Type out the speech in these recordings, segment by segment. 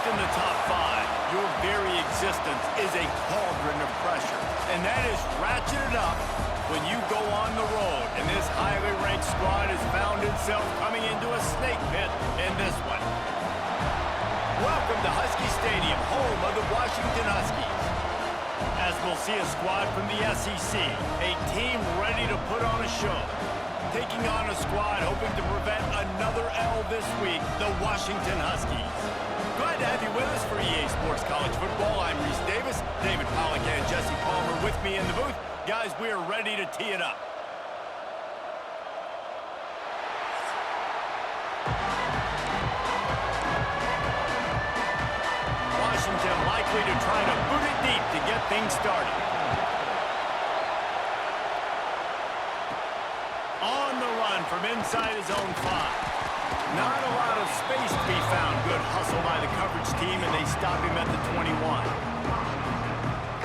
ranked in the top 5, your very existence is a cauldron of pressure. And that is ratcheted up when you go on the road. And this highly ranked squad has found itself coming into a snake pit in this one. Welcome to Husky Stadium, home of the Washington Huskies. As we'll see a squad from the SEC, a team ready to put on a show. Taking on a squad hoping to prevent another L this week, the Washington Huskies. Glad to have you with us for EA Sports College Football. I'm Reese Davis, David Pollack and Jesse Palmer with me in the booth. Guys, we are ready to tee it up. Washington likely to try to boot it deep to get things started. On the run from inside his own 5. Not a lot of space to be found. Good hustle by the coverage team, and they stop him at the 21.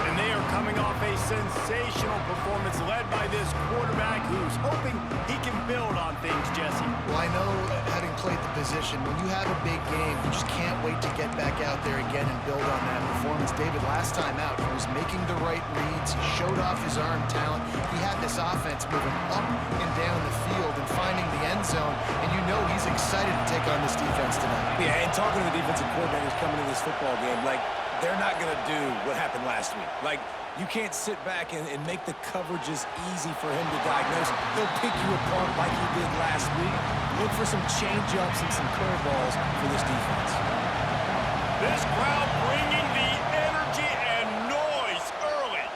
And they are coming off a sensational performance led by this quarterback who's hoping he can build on things, Jesse. Well, I know, having played the position, when you have a big game, you just can't wait to get back out there again and build on that performance. David, last time out, he was making the right reads. He showed off his arm talent. He had this offense moving up and down the field and finding the end zone, and you know he's excited to take on this defense tonight. Yeah, and talking to the defensive coordinators coming into this football game, like, they're not going to do what happened last week. Like, you can't sit back and make the coverages easy for him to diagnose. He'll pick you apart like he did last week. Look for some change-ups and some curveballs for this defense. This crowd bringing the energy and noise early.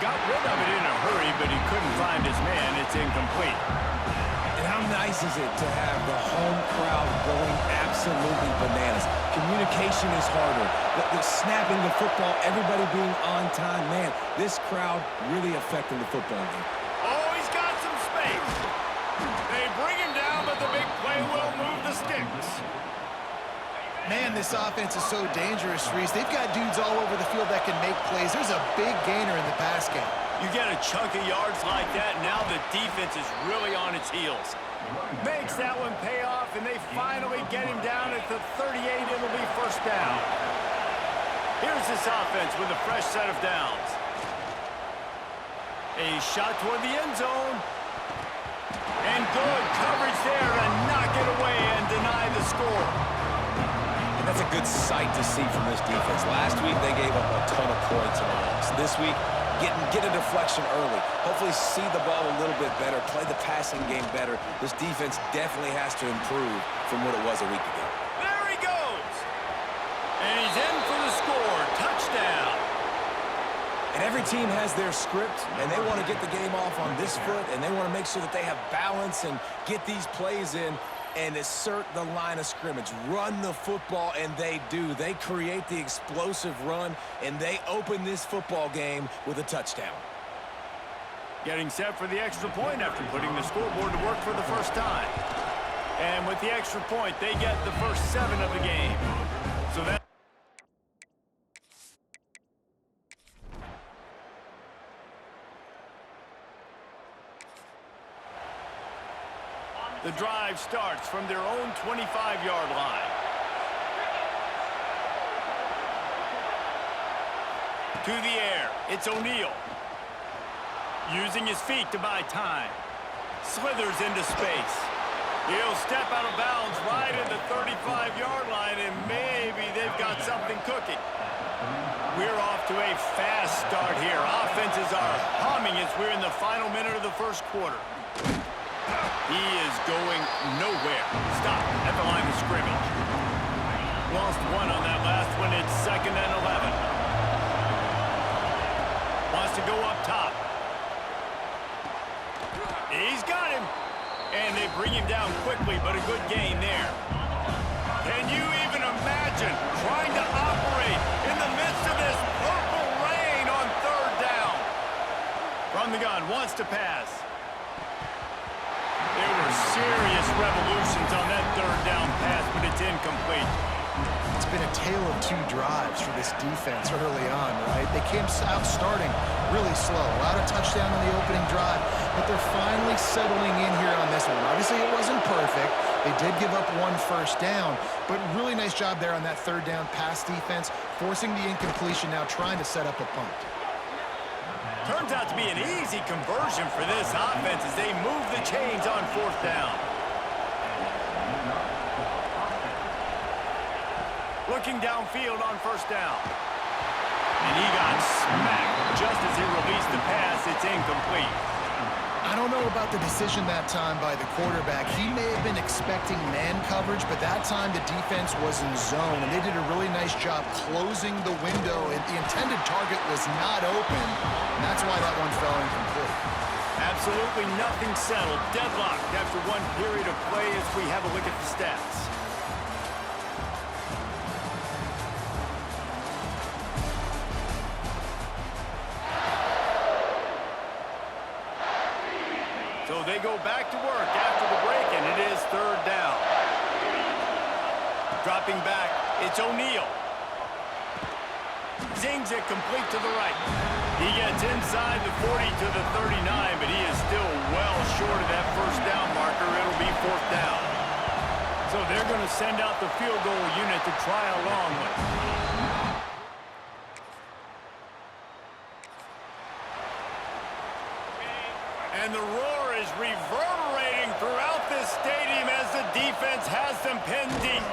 Got rid of it in a hurry, but he couldn't find his man. It's incomplete. And how nice is it to have the home crowd going absolutely bananas? Communication is harder. The snapping the football, everybody being on time. Man, this crowd really affecting the football game. Oh, he's got some space. They bring him down, but the big play will move the sticks. Man, this offense is so dangerous, Reese. They've got dudes all over the field that can make plays. There's a big gainer in the pass game. You get a chunk of yards like that, now the defense is really on its heels. Makes that one pay off, and they finally get him down at the 38. It'll be first down. Here's this offense with a fresh set of downs. A shot toward the end zone. And good coverage there to knock it away and deny the score. And that's a good sight to see from this defense. Last week, they gave up a ton of points in a loss. This week, get a deflection early. Hopefully see the ball a little bit better, play the passing game better. This defense definitely has to improve from what it was a week ago. There he goes. And he's in for the score. Touchdown. And every team has their script, and they want to get the game off on this foot, and they want to make sure that they have balance and get these plays in and assert the line of scrimmage. Run the football, and they do. They create the explosive run, and they open this football game with a touchdown. Getting set for the extra point after putting the scoreboard to work for the first time. And with the extra point, they get the first 7 of the game. So that the drive starts from their own 25-yard line. To the air, it's O'Neal. Using his feet to buy time. Slithers into space. He'll step out of bounds right at the 35-yard line, and maybe they've got something cooking. We're off to a fast start here. Offenses are humming as we're in the final minute of the first quarter. He is going nowhere. Stop at the line of scrimmage. Lost 1 on that last one. It's 2nd and 11. Wants to go up top. He's got him. And they bring him down quickly, but a good gain there. Can you even imagine trying to operate in the midst of this purple rain on 3rd down? From the gun, wants to pass. There were serious revolutions on that 3rd down pass, but it's incomplete. It's been a tale of 2 drives for this defense early on, right? They came out starting really slow. A lot of touchdown on the opening drive, but they're finally settling in here on this one. Obviously, it wasn't perfect, They did give up one first down, but really nice job there on that third down pass defense, forcing the incompletion, now trying to set up a punt. Turns out to be an easy conversion for this offense as they move the chains on fourth down. Looking downfield on first down. And he got smacked just as he released the pass. It's incomplete. I don't know about the decision that time by the quarterback. He may have been expecting man coverage, but that time the defense was in zone, and they did a really nice job closing the window, and the intended target was not open, and that's why that one fell incomplete. Absolutely nothing settled. Deadlocked after one period of play as we have a look at the stats. So they go back to work after the break, and it is third down. Dropping back, it's O'Neal. Zings it complete to the right. He gets inside the 40 to the 39, but he is still well short of that first down marker. It'll be fourth down. So they're going to send out the field goal unit to try a long one. And the roar is reverberating throughout this stadium as the defense has them pinned deep.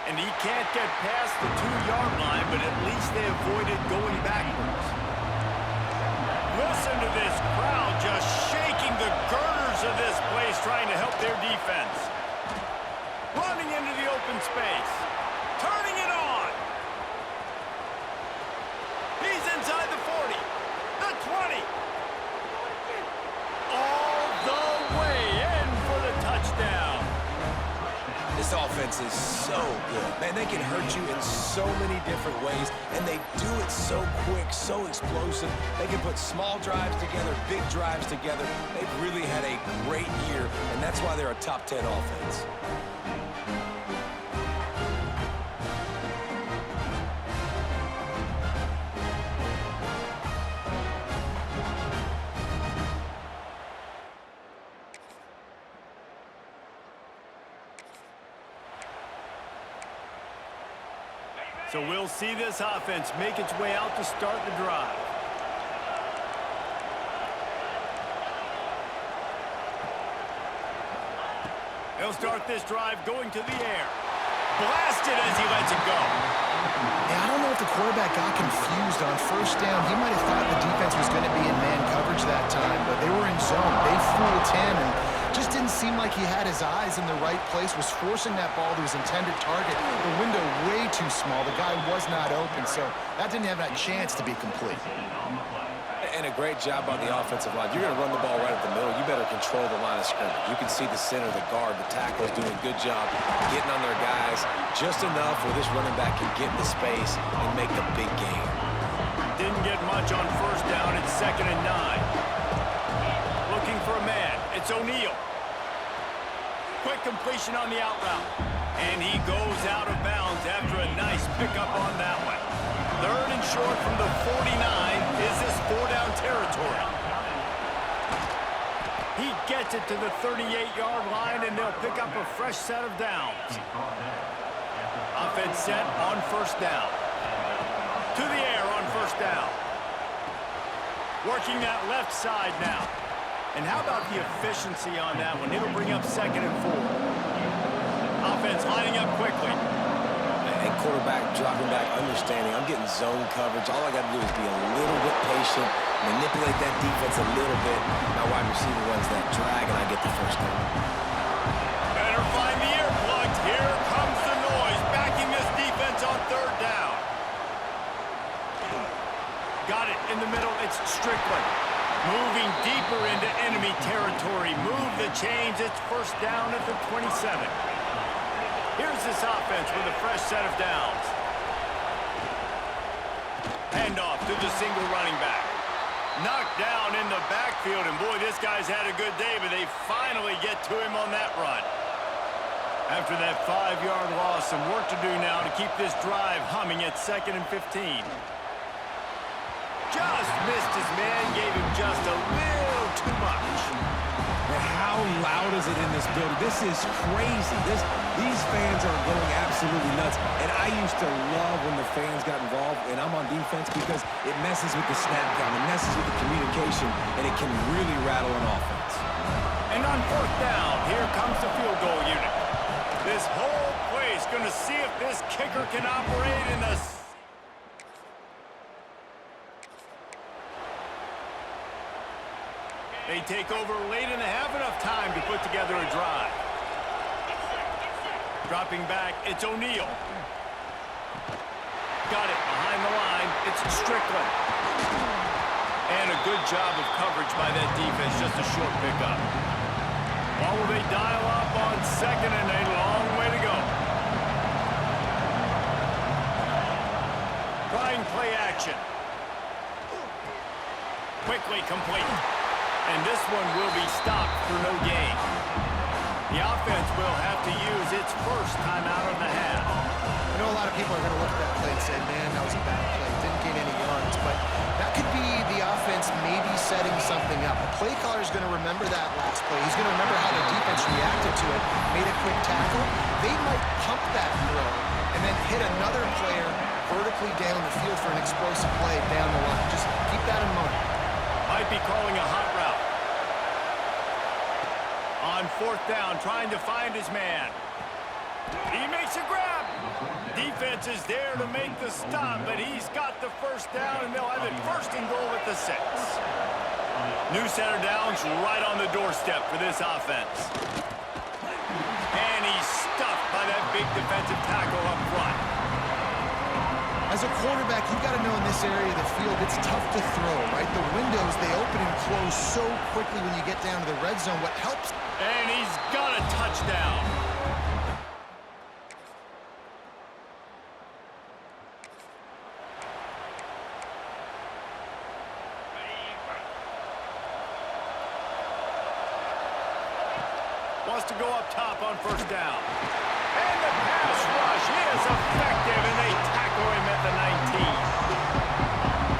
And he can't get past the 2-yard line, but at least they avoided going backwards. Listen to this crowd just shaking the girders of this place, trying to help their defense. Running into the open space. Turning it on. He's inside the 40. The 20. All the way in for the touchdown. This offense is so good. Man, they can hurt you in so many different ways, and they do it so quick, so explosive. They can put small drives together, big drives together. They've really had a great year, and that's why they're a top 10 offense. So we'll see this offense make its way out to start the drive. They'll start this drive going to the air. Blasted as he lets it go. Yeah, I don't know if the quarterback got confused on first down. He might have thought the defense was going to be in man coverage that time, but they were in zone. They fooled him and just didn't seem like he had his eyes in the right place, was forcing that ball to his intended target. The window way too small. The guy was not open, so that didn't have that chance to be complete. And a great job on the offensive line. You're going to run the ball right at the middle. You better control the line of scrimmage. You can see the center, the guard, the tackles doing a good job getting on their guys just enough where this running back can get in the space and make the big game. Didn't get much on first down. It's 2nd and 9. Looking for a man. It's O'Neal. Quick completion on the out route. And he goes out of bounds after a nice pickup on that one. 3rd and short from the 49. Is this 4-down territory? He gets it to the 38-yard line, and they'll pick up a fresh set of downs. Offense set on first down. To the air on first down. Working that left side now. And how about the efficiency on that one? It'll bring up 2nd and 4. Offense lining up quickly. And quarterback dropping back, understanding I'm getting zone coverage. All I got to do is be a little bit patient, manipulate that defense a little bit. My wide receiver runs that drag, and I get the first down. Better find the earplugs. Here comes the noise, backing this defense on 3rd down. Got it in the middle. It's Strickland. Moving deeper into enemy territory. Move the chains. It's first down at the 27. Here's this offense with a fresh set of downs. Handoff to the single running back. Knocked down in the backfield, and boy, this guy's had a good day, but they finally get to him on that run. After that 5-yard loss, some work to do now to keep this drive humming at 2nd and 15. Just missed his man, gave him just a little too much. And how loud is it in this building? This is crazy. These fans are going absolutely nuts. And I used to love when the fans got involved, and I'm on defense because it messes with the snap count, it messes with the communication, and it can really rattle an offense. And on fourth down, here comes the field goal unit. This whole place going to see if this kicker can operate in the... They take over late and have enough time to put together a drive. Dropping back, it's O'Neal. Got it behind the line. It's Strickland. And a good job of coverage by that defense. Just a short pickup. Or will they dial up on second and a long way to go? Trying play action. Quickly complete. And this one will be stopped for no gain. The offense will have to use its first timeout of the half. I know a lot of people are going to look at that play and say, man, that was a bad play. Didn't gain any yards. But that could be the offense maybe setting something up. The play caller is going to remember that last play. He's going to remember how the defense reacted to it, made a quick tackle. They might pump that throw and then hit another player vertically down the field for an explosive play down the line. Just keep that in mind. Might be calling a hot route. On fourth down, trying to find his man. He makes a grab. Defense is there to make the stop, but he's got the first down, and they'll have it first and goal at the 6. New center downs right on the doorstep for this offense. And he's stuffed by that big defensive tackle up front. As a quarterback, you got to know in this area of the field, it's tough to throw, right? The windows, they open and close so quickly when you get down to the red zone. What helps... And he's got a touchdown. Wants to go up top on first down. And the pass rush is effective, and they tackle him at the 19.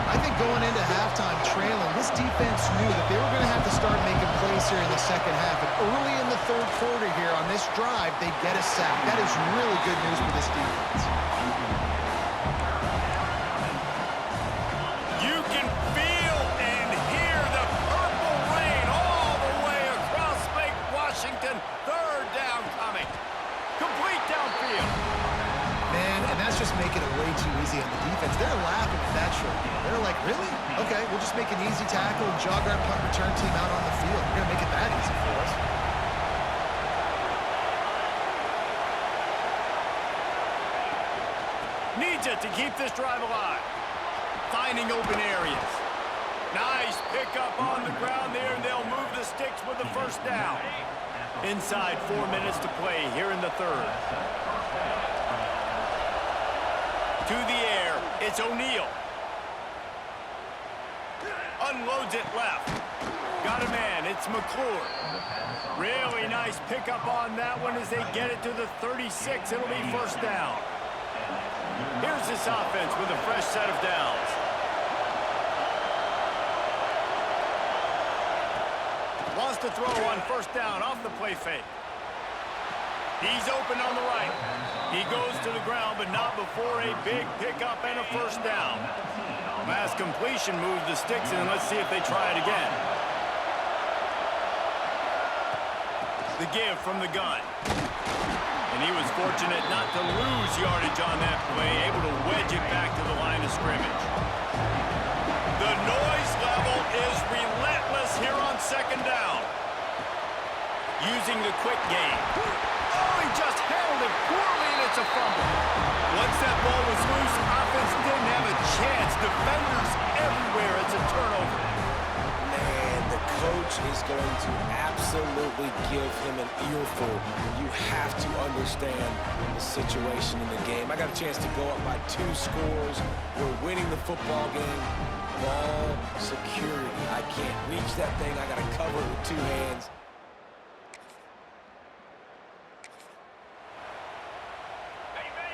I think going into halftime trailing, this defense knew that they were going to have to start making plays here in the second half. And early in the third quarter here on this drive, they get a sack. That is really good news for this defense. You can feel and hear the purple rain all the way across Lake Washington. Third down coming. Complete downfield. Man, and that's just making it way too easy on the defense. They're laughing at that short game. They're like, really? Okay, we'll just make an easy tackle and jog our punt return team out on the field. We're going to make it that easy for us. Needs it to keep this drive alive. Finding open areas. Nice pickup on the ground there, and they'll move the sticks with the first down. Inside 4 minutes to play here in the third. To the air, it's O'Neal. Unloads it left. Got a man, it's McClure. Really nice pickup on that one as they get it to the 36. It'll be first down. Here's this offense with a fresh set of downs. Wants to throw on first down off the play fake. He's open on the right. He goes to the ground, but not before a big pickup and a first down. Pass completion moves the sticks, and let's see if they try it again. The give from the gun. And he was fortunate not to lose yardage on that play, able to wedge it back to the line of scrimmage. The noise level is relentless here on second down. Using the quick game. Oh, he just handled it poorly, and it's a fumble. Once that ball was loose, offense didn't have a chance. Defenders everywhere. It's a turnover. Man, the coach is going to absolutely give him an earful. You have to understand the situation in the game. I got a chance to go up by 2 scores. We're winning the football game. Ball security. I can't reach that thing. I got to cover it with 2 hands.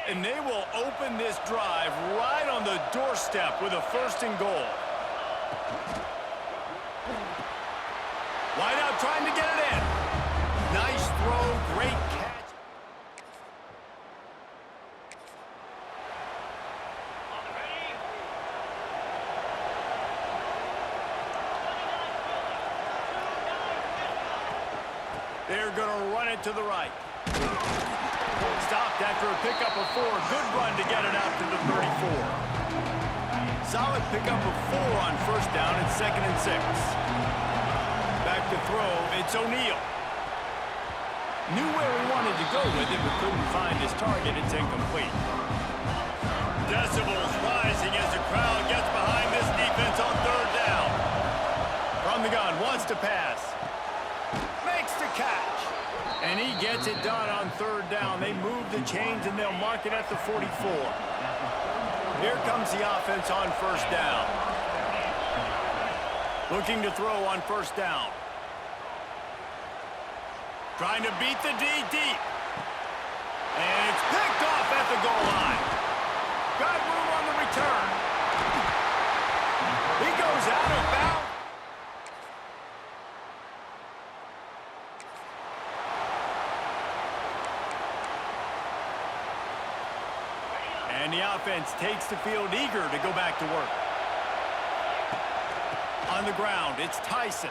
And they will open this drive right on the doorstep with a first and goal. Wide out trying to get it in. Nice throw, great catch. They're going to run it to the right. Stopped after a pickup of 4. Good run to get it out to the 34. Solid pickup of 4 on first down and 2nd and 6. Back to throw, it's O'Neal. Knew where he wanted to go with it, but couldn't find his target. It's incomplete. Decibels rising as the crowd gets behind this defense on 3rd down. From the gun, wants to pass. Makes the catch. And he gets it done on 3rd down. They move the chains and they'll mark it at the 44. Here comes the offense on 1st down. Looking to throw on 1st down. Trying to beat the D deep. And it's picked off at the goal line. Got room on the return. He goes out of bounds. And the offense takes the field eager to go back to work. On the ground, it's Tyson.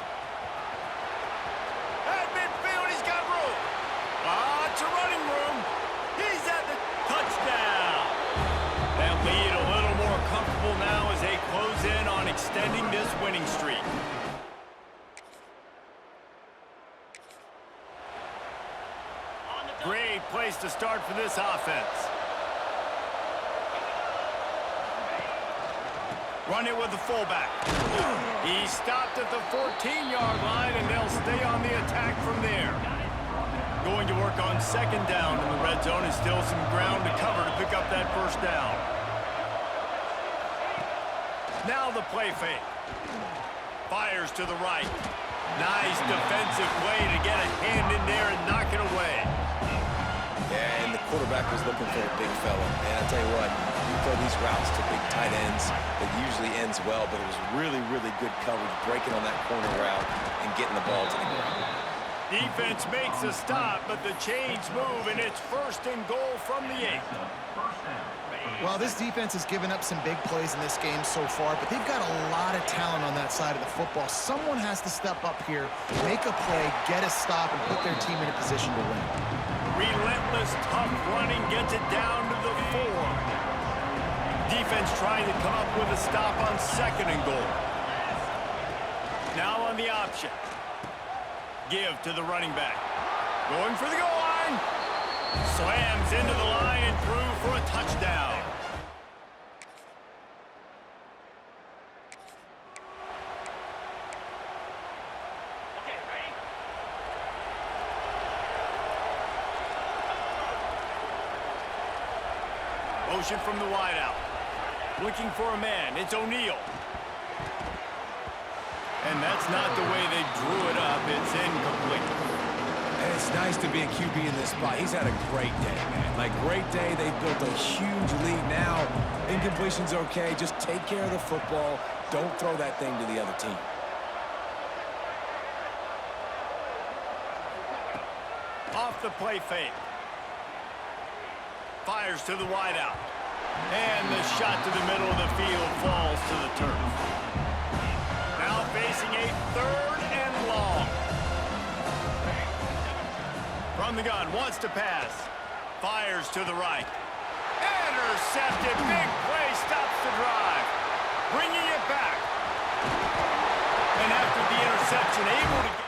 At midfield, he's got room. It's a running room. He's at the touchdown. They'll lead a little more comfortable now as they close in on extending this winning streak. Great place to start for this offense. Run it with the fullback. He stopped at the 14-yard line, and they'll stay on the attack from there. Going to work on 2nd down in the red zone, and still some ground to cover to pick up that 1st down. Now the play fake. Fires to the right. Nice defensive play to get a hand in there and knock it away. Yeah, and the quarterback was looking for a big fella. And I tell you what, you throw these routes to big tight ends, it usually ends well, but it was really, really good coverage, breaking on that corner route and getting the ball to the ground. Defense makes a stop, but the chains move, and it's 1st and goal from the 8. Well, this defense has given up some big plays in this game so far, but they've got a lot of talent on that side of the football. Someone has to step up here, make a play, get a stop, and put their team in a position to win. Relentless, tough running gets it down to the 4. Defense trying to come up with a stop on 2nd and goal. Now on the option. Give to the running back. Going for the goal line. Slams into the line and through for a touchdown. Motion from the wideout. Looking for a man. It's O'Neal. And that's not the way they drew it up. It's incomplete. And it's nice to be a QB in this spot. He's had a great day, man. Like, great day. They've built a huge lead now. Incompletion's okay. Just take care of the football. Don't throw that thing to the other team. Off the play fake. Fires to the wideout. And the shot to the middle of the field falls to the turf. Now facing a 3rd and long. From the gun, wants to pass. Fires to the right. Intercepted. Big play, stops the drive. Bringing it back. And after the interception, able to get...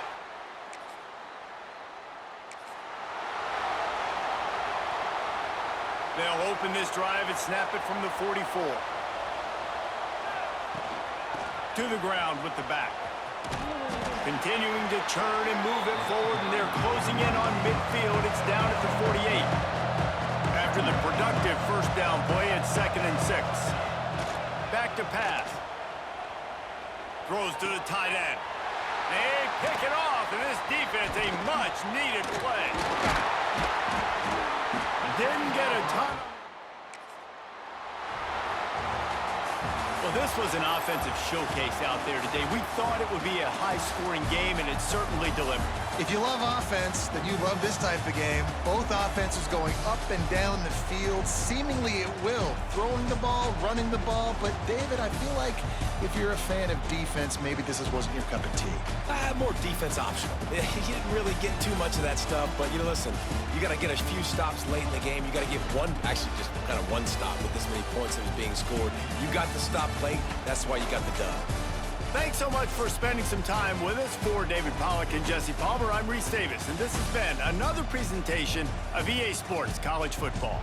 They'll open this drive and snap it from the 44. To the ground with the back. Continuing to churn and move it forward, and they're closing in on midfield. It's down at the 48. After the productive 1st down play, it's 2nd and 6. Back to pass. Throws to the tight end. They pick it off, and this defense, a much-needed play. Didn't get a ton. Well, this was an offensive showcase out there today. We thought it would be a high-scoring game, and it certainly delivered. If you love offense, then you love this type of game. Both offenses going up and down the field, seemingly at will. Throwing the ball, running the ball. But, David, I feel like if you're a fan of defense, maybe this wasn't your cup of tea. More defense optional. You didn't really get too much of that stuff, but, listen, you got to get a few stops late in the game. You got to get just kind of one stop with this many points that was being scored. You got the stop late. That's why you got the dub. Thanks so much for spending some time with us. For David Pollack and Jesse Palmer, I'm Reese Davis, and this has been another presentation of EA Sports College Football.